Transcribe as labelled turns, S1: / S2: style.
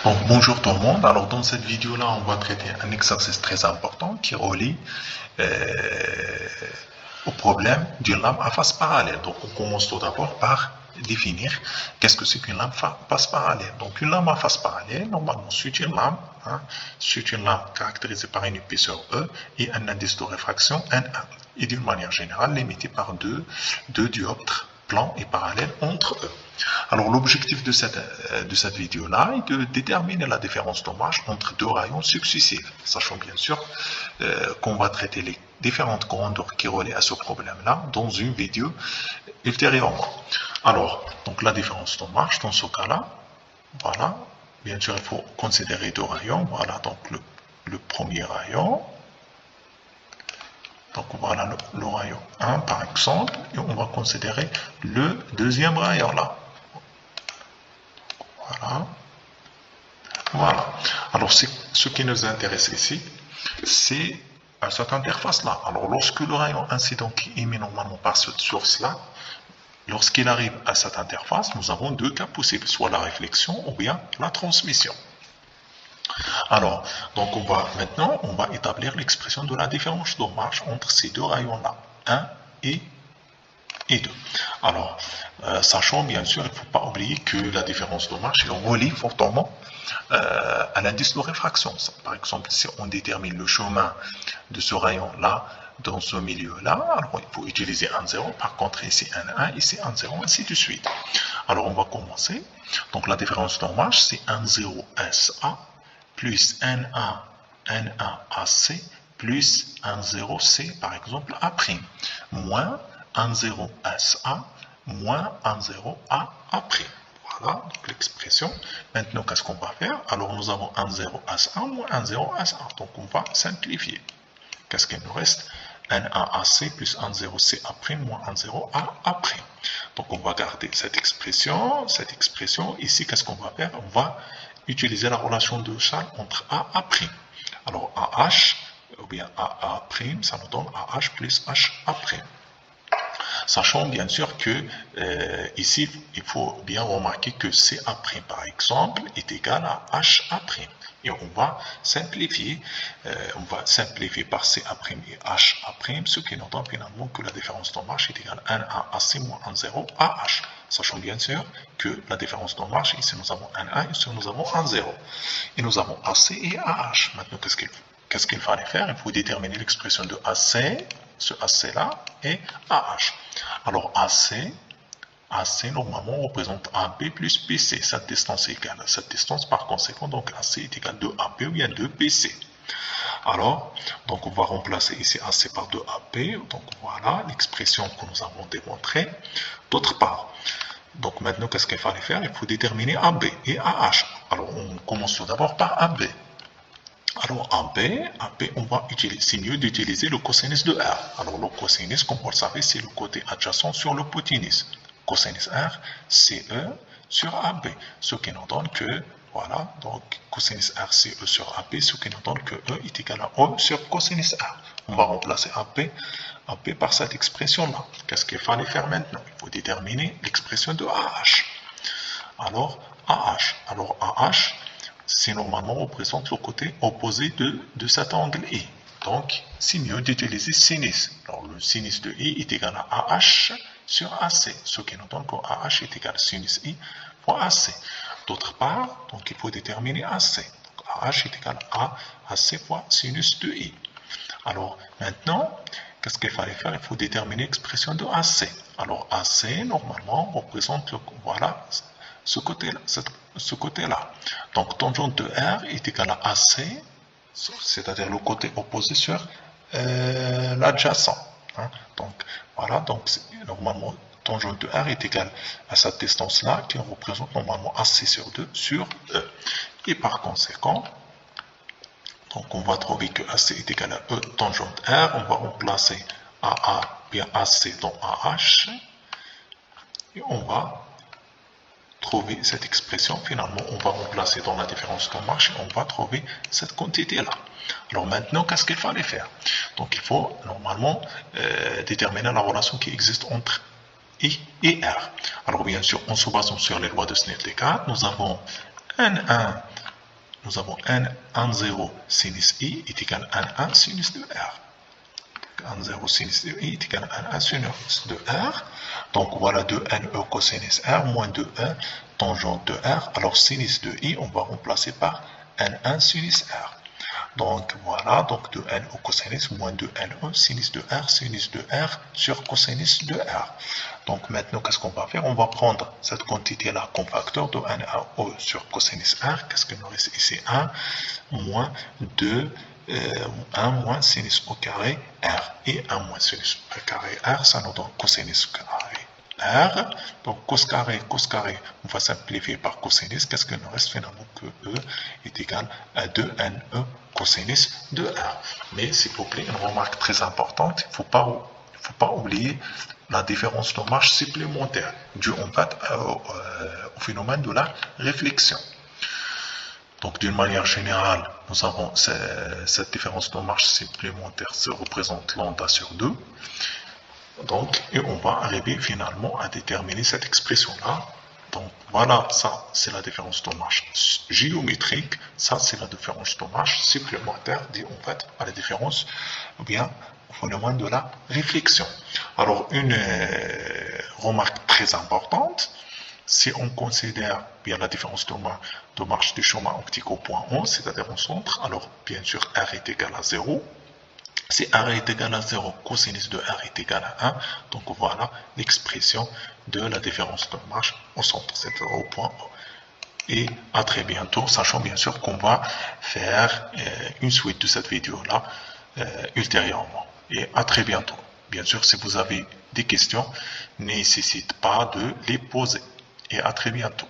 S1: Donc, bonjour tout le monde. Alors, dans cette vidéo-là, on va traiter un exercice très important qui relie euh, au problème d'une lame à face parallèle. Donc, on commence tout d'abord par définir qu'est-ce que c'est qu'une lame à face parallèle. Donc, une lame à face parallèle, normalement, c'est une lame caractérisée par une épaisseur E et un indice de réfraction N1. Et d'une manière générale, limitée par deux dioptres plans et parallèles entre eux. Alors l'objectif de cette vidéo-là est de déterminer la différence de marge entre deux rayons successifs, sachant bien sûr qu'on va traiter les différentes grandeurs qui relient à ce problème-là dans une vidéo ultérieurement. Alors, donc la différence de marge dans ce cas-là, voilà, bien sûr il faut considérer deux rayons, voilà donc le premier rayon. Donc voilà le rayon 1 par exemple, et on va considérer le deuxième rayon là. Voilà. Alors ce qui nous intéresse ici, c'est à cette interface-là. Alors lorsque le rayon incident qui est émis normalement par cette source-là, lorsqu'il arrive à cette interface, nous avons deux cas possibles, soit la réflexion ou bien la transmission. Alors, donc maintenant, on va établir l'expression de la différence de marge entre ces deux rayons-là, 1 et 2. Alors, sachant bien sûr, il ne faut pas oublier que la différence de marge est relie fortement à l'indice de réfraction. Par exemple, si on détermine le chemin de ce rayon-là, dans ce milieu-là, alors il faut utiliser un 0, par contre ici un 1, ici un 0, ainsi de suite. Alors on va commencer. Donc la différence de marge, c'est 1 0 SA plus N1 AC plus 1 0 C, par exemple, A', moins 1 0 SA moins 1 0 A'. Voilà, donc l'expression. Maintenant, qu'est-ce qu'on va faire? Alors, nous avons 1 0 SA moins 1 0 SA. Donc, on va simplifier. Qu'est-ce qu'il nous reste? N1 AC plus 1 0 CA' moins 1 0 A'. Donc, on va garder cette expression. Ici, qu'est-ce qu'on va faire? On va utiliser la relation de Charles entre A'. Alors, AH ou bien AA', ça nous donne AH plus HA'. Sachant bien sûr que ici, il faut bien remarquer que CA' par exemple est égal à HA'. Et on va simplifier par CA' et HA', ce qui nous donne finalement que la différence de marge est égale à 1 AC moins 1 0 AH. Sachant bien sûr que la différence de marge, ici nous avons un 1, ici nous avons un 0. Et nous avons AC et AH. Maintenant, qu'est-ce qu'il fallait faire? Il faut déterminer l'expression de AC, ce AC-là, et AH. Alors AC normalement représente AB plus BC. Cette distance est égale à cette distance. Par conséquent, donc AC est égal à 2AB ou bien 2BC. Alors, donc on va remplacer ici AC par 2AB. Donc voilà l'expression que nous avons démontrée. D'autre part, donc maintenant, qu'est-ce qu'il fallait faire? Il faut déterminer AB et AH. Alors, on commence tout d'abord par AB. Alors, AB, on va utiliser, c'est mieux d'utiliser le cosinus de R. Alors, le cosinus, comme vous le savez, c'est le côté adjacent sur l'hypoténuse. Cosinus R, CE sur AB. Ce qui nous donne que, voilà, donc cosinus R, CE sur AB, ce qui nous donne que E est égal à O sur cosinus R. On va remplacer AB par cette expression-là. Qu'est-ce qu'il fallait faire maintenant? Il faut déterminer l'expression de AH. Alors, AH, c'est normalement représente le côté opposé de cet angle I. Donc, c'est mieux d'utiliser sinus. Alors, le sinus de I est égal à AH sur AC, ce qui nous donne que AH est égal à sinus I fois AC. D'autre part, donc il faut déterminer AC. Donc, AH est égal à AC fois sinus de I. Alors, maintenant, qu'est-ce qu'il fallait faire? Il faut déterminer l'expression de AC. Alors, AC, normalement, représente voilà, ce côté-là. Donc, tangente de R est égal à AC, c'est-à-dire le côté opposé sur l'adjacent. Donc, voilà, donc normalement, tangente de R est égal à cette distance-là qui représente normalement AC sur 2 sur E. Et par conséquent, donc on va trouver que AC est égal à E tangente R. On va remplacer AA bien AC dans AH. Et on va trouver cette expression. Finalement, on va remplacer dans la différence de marge et on va trouver cette quantité-là. Alors maintenant, qu'est-ce qu'il fallait faire? Donc il faut normalement déterminer la relation qui existe entre I et R. Alors bien sûr, en se basant sur les lois de Snell-Descartes, nous avons N1 nous avons n10 sinus i est égal à 1 sinus de r. 1,0 sinus de i est égal à 1 sinus de r. Donc voilà 2ne cosinus r moins 2n tangente de r. Alors sinus de i, on va remplacer par n1 sinus r. Donc voilà, donc 2n au cosinus moins 2ne sinus de r sur cosinus de r. Donc maintenant, qu'est-ce qu'on va faire? On va prendre cette quantité-là comme facteur de 1 à o sur cosinus r. Qu'est-ce que nous reste ici? 1 moins 2, 1 moins sinus au carré r. Et 1 moins sinus au carré r, ça nous donne cosinus carré r. Donc cos carré, on va simplifier par cosinus. Qu'est-ce que nous reste finalement? Que e est égal à 2ne cosinus de r. Mais s'il vous plaît, une remarque très importante, il ne faut pas oublier la différence de marche supplémentaire due en fait au phénomène de la réflexion. Donc d'une manière générale, nous avons cette différence de marche supplémentaire se représente lambda sur 2. Donc, et on va arriver finalement à déterminer cette expression-là. Donc voilà, ça c'est la différence de marche géométrique, ça c'est la différence de marche supplémentaire due en fait à la différence ou bien au phénomène de la réflexion. Alors une remarque très importante, si on considère bien la différence de marche du chemin optique au point 11, c'est-à-dire au centre, alors bien sûr r est égal à 0. Si r est égal à 0, cosinus de r est égal à 1. Donc voilà l'expression de la différence de marche au centre, c'est-à-dire au point O. Et à très bientôt, sachant bien sûr qu'on va faire une suite de cette vidéo-là ultérieurement. Et à très bientôt. Bien sûr, si vous avez des questions, n'hésitez pas de les poser. Et à très bientôt.